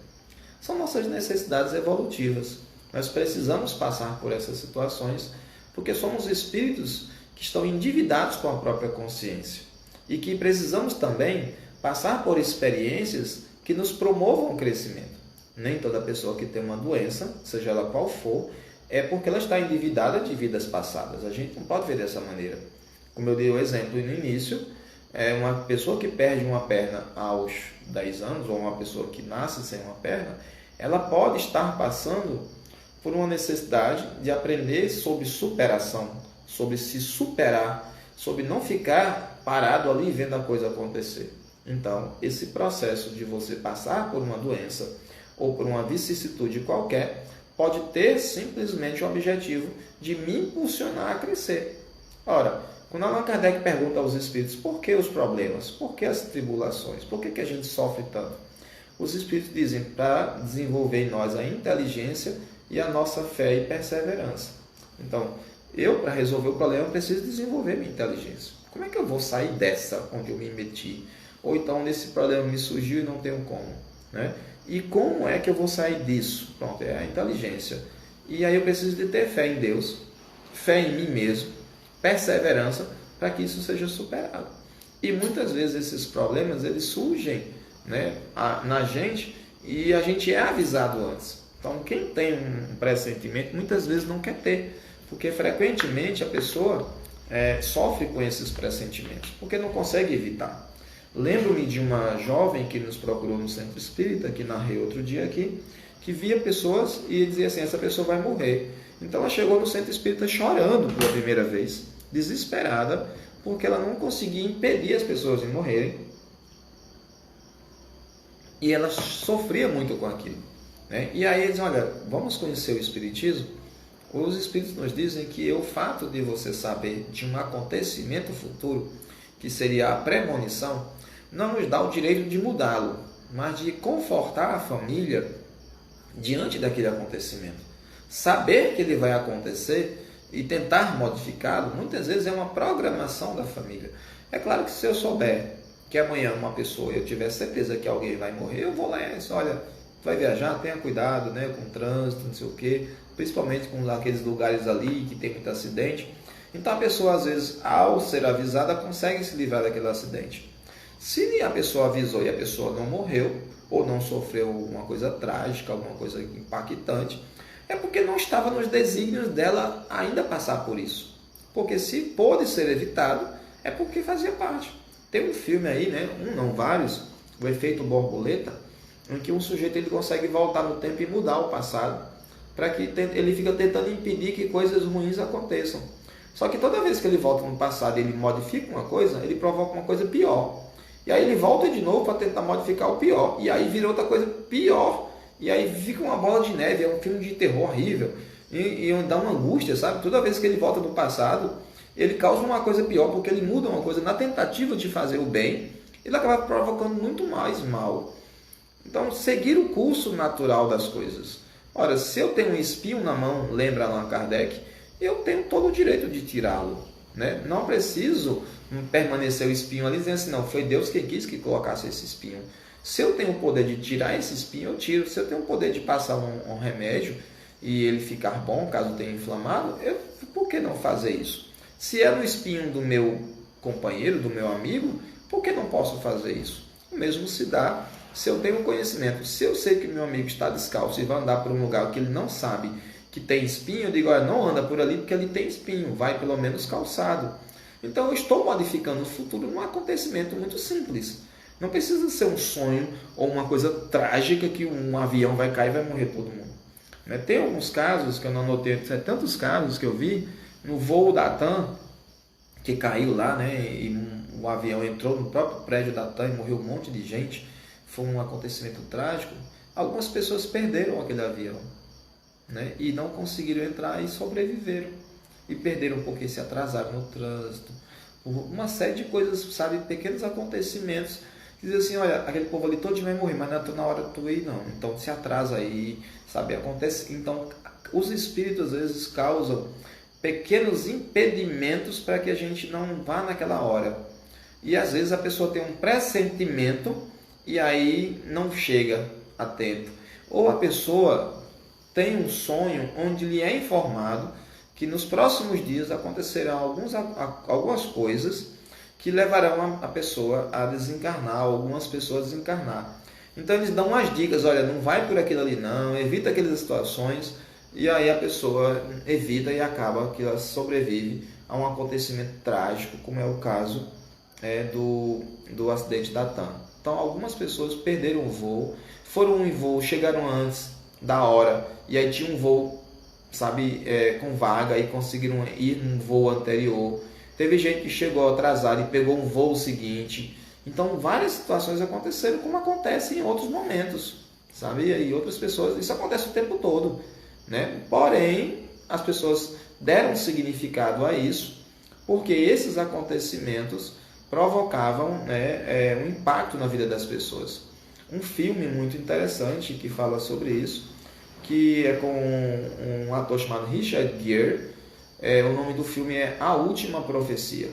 Speaker 1: São nossas necessidades evolutivas. Nós precisamos passar por essas situações, porque somos espíritos que estão endividados com a própria consciência e que precisamos também passar por experiências que nos promovam o crescimento. Nem toda pessoa que tem uma doença, seja ela qual for, é porque ela está endividada de vidas passadas. A gente não pode ver dessa maneira. Como eu dei o exemplo no início, uma pessoa que perde uma perna aos 10 anos, ou uma pessoa que nasce sem uma perna, ela pode estar passando por uma necessidade de aprender sobre superação, sobre se superar, sobre não ficar parado ali vendo a coisa acontecer. Então, esse processo de você passar por uma doença ou por uma vicissitude qualquer pode ter simplesmente o objetivo de me impulsionar a crescer. Ora, quando Allan Kardec pergunta aos espíritos por que os problemas, por que as tribulações, por que a gente sofre tanto, os espíritos dizem para desenvolver em nós a inteligência e a nossa fé e perseverança. Então, para resolver o problema, preciso desenvolver minha inteligência. Como é que eu vou sair dessa onde eu me meti? Ou então, nesse problema me surgiu e não tenho como, né? E como é que eu vou sair disso? Pronto, é a inteligência. E aí eu preciso de ter fé em Deus, fé em mim mesmo, perseverança, para que isso seja superado. E muitas vezes esses problemas, eles surgem, né, na gente, e a gente é avisado antes. Então, quem tem um pressentimento, muitas vezes não quer ter, porque frequentemente a pessoa sofre com esses pressentimentos, porque não consegue evitar. Lembro-me de uma jovem que nos procurou no centro espírita, que narrei outro dia aqui, que via pessoas e dizia assim, essa pessoa vai morrer. Então ela chegou no centro espírita chorando pela primeira vez, desesperada, porque ela não conseguia impedir as pessoas de morrerem. E ela sofria muito com aquilo, né? E aí eles dizem, olha, vamos conhecer o Espiritismo? Os Espíritos nos dizem que o fato de você saber de um acontecimento futuro, que seria a premonição, não nos dá o direito de mudá-lo, mas de confortar a família diante daquele acontecimento. Saber que ele vai acontecer e tentar modificá-lo, muitas vezes é uma programação da família. É claro que se eu souber que amanhã uma pessoa, eu tiver certeza que alguém vai morrer, eu vou lá e disse, olha, vai viajar, tenha cuidado, né, com o trânsito, não sei o quê, principalmente com aqueles lugares ali que tem muito acidente. Então a pessoa, às vezes, ao ser avisada, consegue se livrar daquele acidente. Se a pessoa avisou e a pessoa não morreu, ou não sofreu alguma coisa trágica, alguma coisa impactante, é porque não estava nos desígnios dela ainda passar por isso. Porque se pôde ser evitado, é porque fazia parte. Tem um filme aí, né? Não vários, o Efeito Borboleta, em que um sujeito ele consegue voltar no tempo e mudar o passado, para que ele fica tentando impedir que coisas ruins aconteçam. Só que toda vez que ele volta no passado e ele modifica uma coisa, ele provoca uma coisa pior. E aí ele volta de novo para tentar modificar o pior. E aí vira outra coisa pior. E aí fica uma bola de neve. É um filme de terror horrível. E dá uma angústia, sabe? Toda vez que ele volta no passado, ele causa uma coisa pior, porque ele muda uma coisa na tentativa de fazer o bem, ele acaba provocando muito mais mal. Então, seguir o curso natural das coisas. Ora, se eu tenho um espinho na mão, lembra Allan Kardec, eu tenho todo o direito de tirá-lo. Né? Não preciso permanecer o espinho ali dizendo assim, não, foi Deus quem quis que colocasse esse espinho. Se eu tenho o poder de tirar esse espinho, eu tiro. Se eu tenho o poder de passar um remédio e ele ficar bom, caso tenha inflamado, por que não fazer isso? Se é no espinho do meu companheiro, do meu amigo, por que não posso fazer isso? O mesmo se dá se eu tenho conhecimento. Se eu sei que meu amigo está descalço e vai andar por um lugar que ele não sabe que tem espinho, eu digo, olha, não anda por ali porque ali tem espinho, vai pelo menos calçado. Então eu estou modificando o futuro num acontecimento muito simples. Não precisa ser um sonho ou uma coisa trágica que um avião vai cair e vai morrer todo mundo. Tem alguns casos que eu não notei, tantos casos que eu vi no voo da TAM, que caiu lá, né, e o avião entrou no próprio prédio da TAM e morreu um monte de gente. Foi um acontecimento trágico. Algumas pessoas perderam aquele avião, né, e não conseguiram entrar e sobreviveram. E perderam porque se atrasaram no trânsito. Uma série de coisas, sabe, pequenos acontecimentos. Que dizem assim, olha, aquele povo ali todo vai morrer, mas não é na hora de tu ir, não. Então se atrasa aí, sabe, acontece. Então os espíritos às vezes causam pequenos impedimentos para que a gente não vá naquela hora. E às vezes a pessoa tem um pressentimento e aí não chega a tempo. Ou a pessoa tem um sonho onde lhe é informado que nos próximos dias acontecerão algumas coisas que levarão a pessoa a desencarnar, algumas pessoas a desencarnar. Então eles dão umas dicas, olha, não vai por aquilo ali não, evita aquelas situações, e aí a pessoa evita e acaba que ela sobrevive a um acontecimento trágico, como é o caso do acidente da TAM. Então algumas pessoas perderam o voo, foram em voo, chegaram antes da hora, e aí tinha um voo, sabe, com vaga, e conseguiram ir num voo anterior. Teve gente que chegou atrasado e pegou um voo seguinte. Então, várias situações aconteceram, como acontece em outros momentos, sabe? E outras pessoas, isso acontece o tempo todo, né? Porém, as pessoas deram significado a isso, porque esses acontecimentos provocavam, né, um impacto na vida das pessoas. Um filme muito interessante que fala sobre isso, que é com um ator chamado Richard Gere. O nome do filme é A Última Profecia.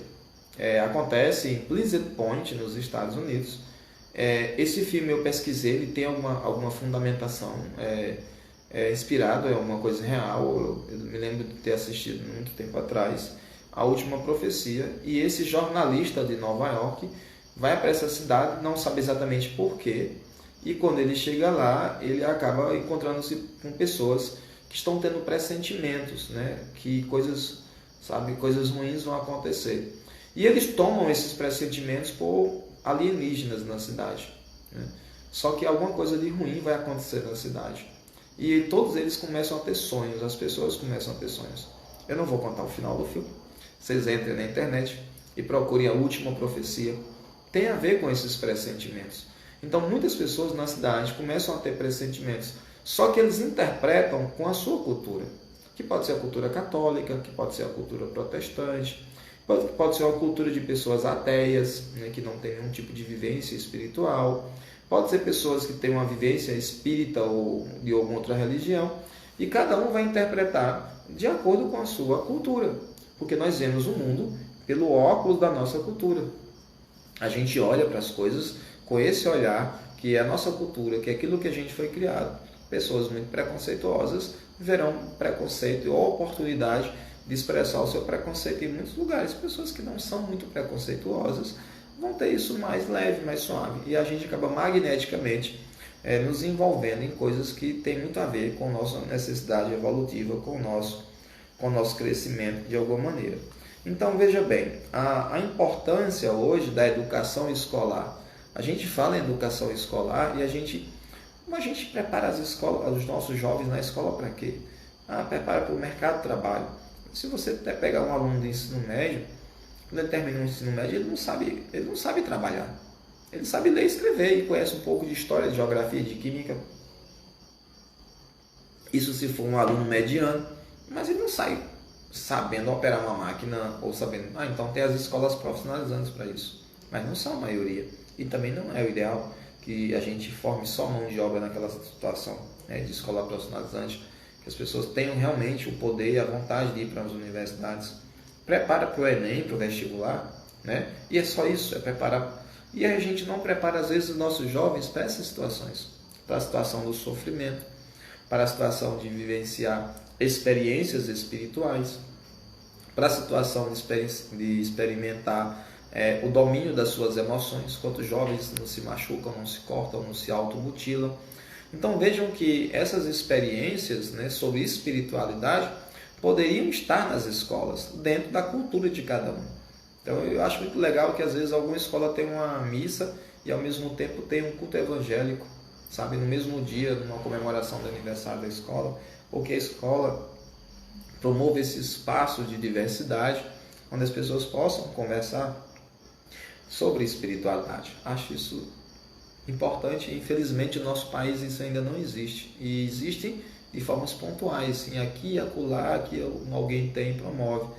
Speaker 1: Acontece em Pleasant Point, nos Estados Unidos. Esse filme eu pesquisei, ele tem alguma fundamentação inspirado, é uma coisa real. Eu me lembro de ter assistido muito tempo atrás, A Última Profecia. E esse jornalista de Nova York vai para essa cidade, não sabe exatamente porquê, e quando ele chega lá, ele acaba encontrando-se com pessoas que estão tendo pressentimentos, né? Que coisas ruins vão acontecer. E eles tomam esses pressentimentos por alienígenas na cidade, né? Só que alguma coisa de ruim vai acontecer na cidade. E todos eles começam a ter sonhos, as pessoas começam a ter sonhos. Eu não vou contar o final do filme. Vocês entrem na internet e procurem A Última Profecia. Tem a ver com esses pressentimentos. Então muitas pessoas na cidade começam a ter pressentimentos, só que eles interpretam com a sua cultura, que pode ser a cultura católica, que pode ser a cultura protestante, pode ser a cultura de pessoas ateias, né, que não têm nenhum tipo de vivência espiritual, pode ser pessoas que têm uma vivência espírita ou de alguma outra religião, e cada um vai interpretar de acordo com a sua cultura, porque nós vemos o mundo pelo óculos da nossa cultura. A gente olha para as coisas com esse olhar que é a nossa cultura, que é aquilo que a gente foi criado. Pessoas muito preconceituosas verão preconceito ou oportunidade de expressar o seu preconceito em muitos lugares. Pessoas que não são muito preconceituosas vão ter isso mais leve, mais suave. E a gente acaba magneticamente nos envolvendo em coisas que têm muito a ver com nossa necessidade evolutiva, com o nosso crescimento de alguma maneira. Então veja bem, a importância hoje da educação escolar. A gente fala em educação escolar e a gente prepara os nossos jovens na escola para quê? Prepara para o mercado de trabalho. Se você pegar um aluno de ensino médio, quando ele termina o ensino médio, ele não sabe trabalhar. Ele sabe ler e escrever e conhece um pouco de história, de geografia, de química. Isso se for um aluno mediano, mas ele não sai sabendo operar uma máquina ou sabendo... então tem as escolas profissionalizantes para isso, mas não são a maioria. E também não é o ideal, que a gente forme só mão de obra naquela situação, né, de escola profissionalizante, que as pessoas tenham realmente o poder e a vontade de ir para as universidades. Prepara para o Enem, para o vestibular, né? E é só isso, é preparar. E a gente não prepara, às vezes, os nossos jovens para essas situações, para a situação do sofrimento, para a situação de vivenciar experiências espirituais, para a situação de experimentar o domínio das suas emoções. Quantos jovens não se machucam, não se cortam, não se automutilam. Então vejam que essas experiências, né, sobre espiritualidade poderiam estar nas escolas, dentro da cultura de cada um. Então eu acho muito legal que às vezes alguma escola tem uma missa e ao mesmo tempo tem um culto evangélico, sabe, no mesmo dia, numa comemoração do aniversário da escola, porque a escola promove esse espaço de diversidade, onde as pessoas possam conversar sobre espiritualidade. Acho isso importante. Infelizmente, no nosso país isso ainda não existe. E existe de formas pontuais, assim, aqui e acolá, que alguém tem e promove.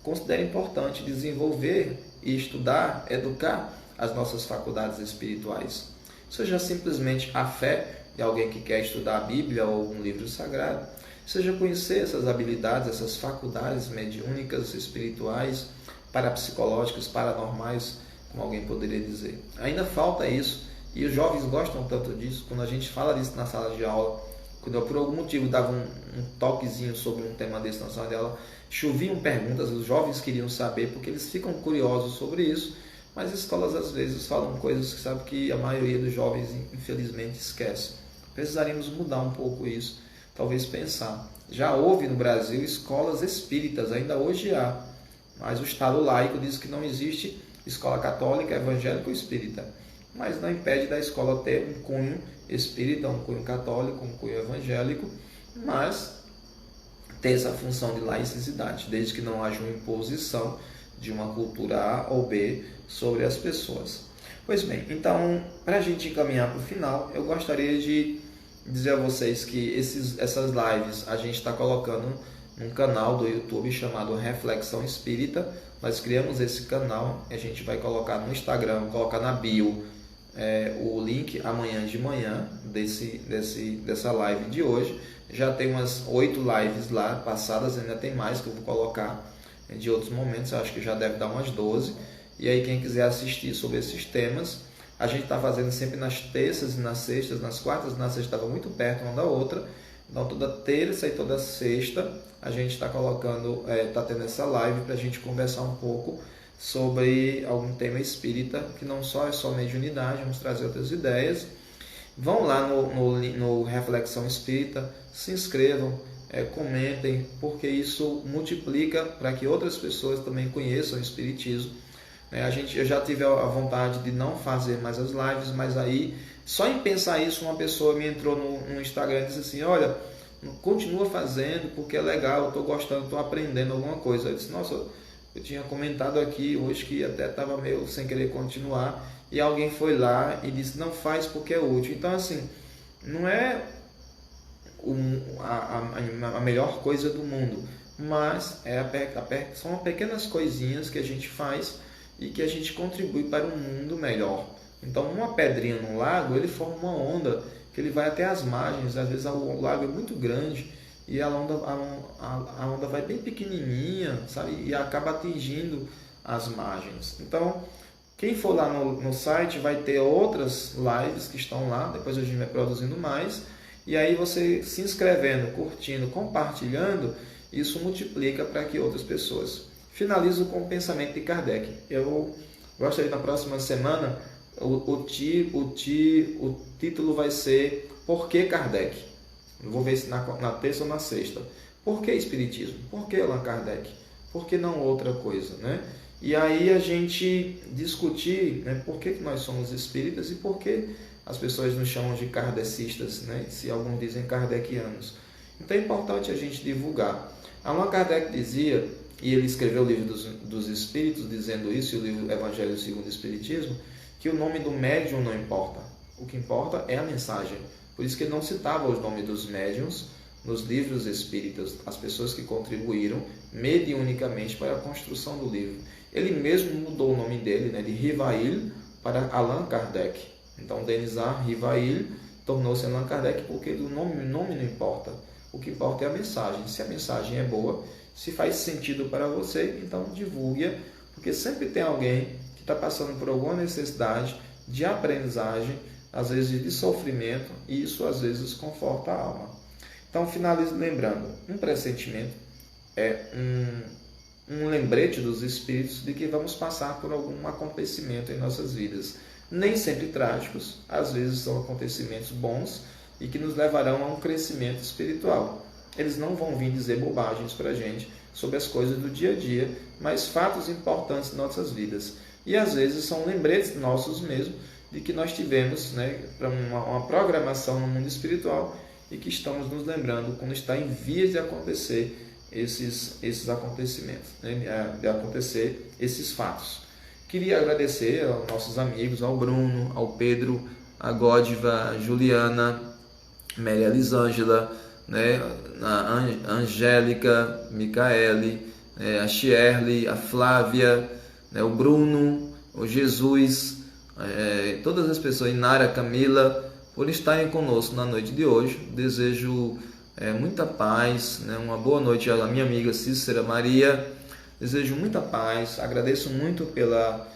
Speaker 1: Considero importante desenvolver e estudar, educar as nossas faculdades espirituais. Seja simplesmente a fé de alguém que quer estudar a Bíblia ou um livro sagrado, seja conhecer essas habilidades, essas faculdades mediúnicas, espirituais, parapsicológicas, paranormais, como alguém poderia dizer. Ainda falta isso, e os jovens gostam tanto disso. Quando a gente fala disso na sala de aula, quando eu por algum motivo dava um toquezinho sobre um tema desse na sala de aula, choviam perguntas, os jovens queriam saber, porque eles ficam curiosos sobre isso, mas as escolas às vezes falam coisas que sabe que a maioria dos jovens infelizmente esquece. Precisaríamos mudar um pouco isso, talvez pensar. Já houve no Brasil escolas espíritas, ainda hoje há, mas o Estado laico diz que não existe escola católica, evangélica ou espírita, mas não impede da escola ter um cunho espírita, um cunho católico, um cunho evangélico, mas ter essa função de laicidade, desde que não haja uma imposição de uma cultura A ou B sobre as pessoas. Pois bem, então, para a gente encaminhar para o final, eu gostaria de dizer a vocês que essas lives a gente está colocando num canal do YouTube chamado Reflexão Espírita. Nós criamos esse canal, a gente vai colocar no Instagram, colocar na bio o link amanhã de manhã dessa live de hoje. Já tem umas 8 lives lá passadas, ainda tem mais que eu vou colocar de outros momentos, eu acho que já deve dar umas 12. E aí quem quiser assistir sobre esses temas, a gente está fazendo sempre nas terças e nas sextas, nas quartas e na sexta estava muito perto uma da outra. Então toda terça e toda sexta a gente está colocando, está tendo essa live para a gente conversar um pouco sobre algum tema espírita, que não só é só mediunidade, vamos trazer outras ideias. Vão lá no Reflexão Espírita, se inscrevam, comentem, porque isso multiplica para que outras pessoas também conheçam o Espiritismo. Eu já tive a vontade de não fazer mais as lives, mas aí, só em pensar isso, uma pessoa me entrou no Instagram e disse assim, olha, continua fazendo, porque é legal, eu estou gostando, estou aprendendo alguma coisa. Eu disse, nossa, eu tinha comentado aqui hoje que até estava meio sem querer continuar, e alguém foi lá e disse, não faz porque é útil. Então, assim, não é a melhor coisa do mundo, mas são pequenas coisinhas que a gente faz e que a gente contribui para um mundo melhor. Então, uma pedrinha no lago, ele forma uma onda que ele vai até as margens. Às vezes o lago é muito grande e a onda vai bem pequenininha, sabe? E acaba atingindo as margens. Então, quem for lá no site vai ter outras lives que estão lá, depois a gente vai produzindo mais, e aí você se inscrevendo, curtindo, compartilhando, isso multiplica para que outras pessoas. Finalizo com o pensamento de Kardec. Eu gostaria na próxima semana, o título vai ser Por que Kardec? Eu vou ver se na terça ou na sexta. Por que Espiritismo? Por que Allan Kardec? Por que não outra coisa, né? E aí a gente discutir, né, por que nós somos espíritas e por que as pessoas nos chamam de kardecistas, né, se alguns dizem kardecianos. Então é importante a gente divulgar. Allan Kardec dizia, e ele escreveu o livro dos Espíritos dizendo isso, e o livro Evangelho segundo o Espiritismo, que o nome do médium não importa. O que importa é a mensagem. Por isso que ele não citava os nomes dos médiuns nos livros espíritas, as pessoas que contribuíram mediunicamente para a construção do livro. Ele mesmo mudou o nome dele, né, de Rivail para Allan Kardec. Então, Denisar Rivail tornou-se Allan Kardec porque o nome não importa. O que importa é a mensagem. Se a mensagem é boa, se faz sentido para você, então divulgue, porque sempre tem alguém que está passando por alguma necessidade de aprendizagem, às vezes de sofrimento, e isso às vezes conforta a alma. Então, finalizo lembrando, um pressentimento é um lembrete dos espíritos de que vamos passar por algum acontecimento em nossas vidas. Nem sempre trágicos, às vezes são acontecimentos bons e que nos levarão a um crescimento espiritual. Eles não vão vir dizer bobagens para a gente sobre as coisas do dia a dia, mas fatos importantes em nossas vidas. E às vezes são lembretes nossos mesmo de que nós tivemos, para uma programação no mundo espiritual e que estamos nos lembrando quando está em vias de acontecer esses acontecimentos, de acontecer esses fatos. Queria agradecer aos nossos amigos, ao Bruno, ao Pedro, a Gódiva, a Juliana, Maria Elisângela, a Angélica, Micaele, a Shirley, a Flávia, o Bruno, o Jesus, todas as pessoas, Inara, Camila, por estarem conosco na noite de hoje. Desejo muita paz, uma boa noite à minha amiga Cícera Maria. Desejo muita paz, agradeço muito pela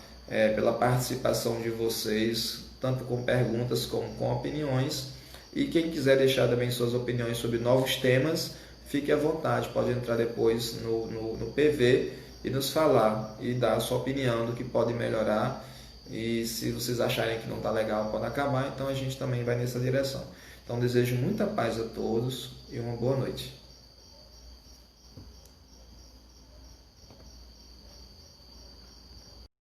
Speaker 1: participação de vocês, tanto com perguntas como com opiniões. E quem quiser deixar também suas opiniões sobre novos temas, fique à vontade, pode entrar depois no PV e nos falar e dar a sua opinião do que pode melhorar. E se vocês acharem que não está legal, pode acabar, então a gente também vai nessa direção. Então desejo muita paz a todos e uma boa noite.